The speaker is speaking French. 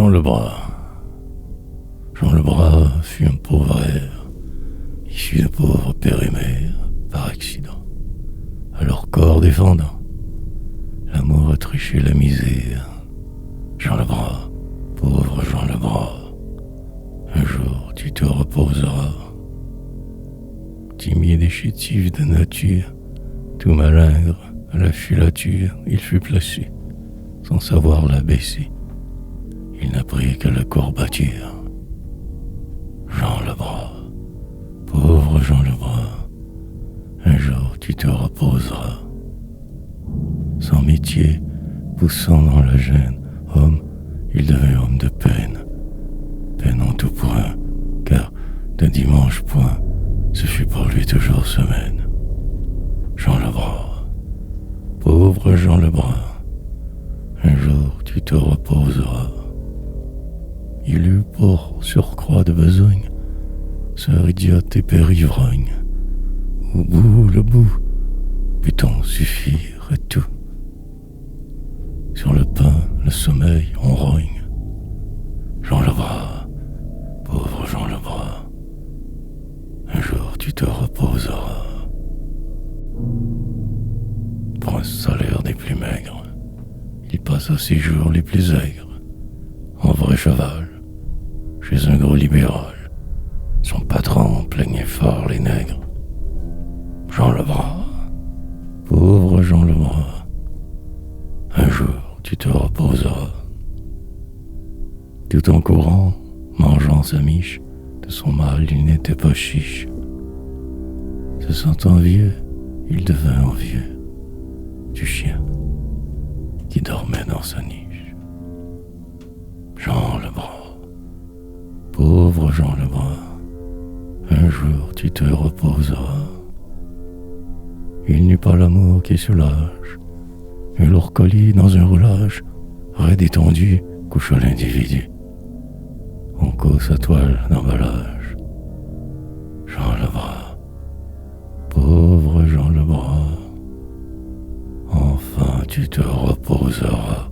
Jean Lebras. Jean Lebras fut un pauvre rêve, issu d'un pauvre père et mère, par accident. À leur corps défendant, l'amour a triché la misère. Jean Lebras, pauvre Jean Lebras, un jour tu te reposeras. Timide et chétif de nature, tout malingre à la filature, il fut placé, sans savoir la baisser. Il n'a pris que la courbature. Jean Lebras, pauvre Jean Lebras, un jour tu te reposeras. Sans métier, poussant dans la gêne, homme, il devint homme de peine. Peine en tout point, car de dimanche point, ce fut pour lui toujours semaine. Jean Lebras, pauvre Jean Lebras, un jour tu te reposeras. Il eut pour surcroît de besogne, sœur idiote et père ivrogne. Au bout, le bout, peut-on suffire à tout? Sur le pain, le sommeil, on rogne. Jean Lebras, pauvre Jean Lebras, un jour tu te reposeras. Pour un salaire des plus maigres, il passa ses jours les plus aigres, en vrai cheval, chez un gros libéral. Son patron plaignait fort les nègres. Jean Lebras, pauvre Jean Lebras, un jour tu te reposeras. Tout en courant, mangeant sa miche, de son mal il n'était pas chiche. Se sentant vieux, il devint envieux du chien qui dormait dans sa niche. Jean Lebras, pauvre Jean Lebras, un jour tu te reposeras. Il n'eut pas l'amour qui soulage, un lourd colis dans un roulage, raide étendu, coucha l'individu. On cause sa toile d'emballage. Jean Lebras, pauvre Jean Lebras, enfin tu te reposeras.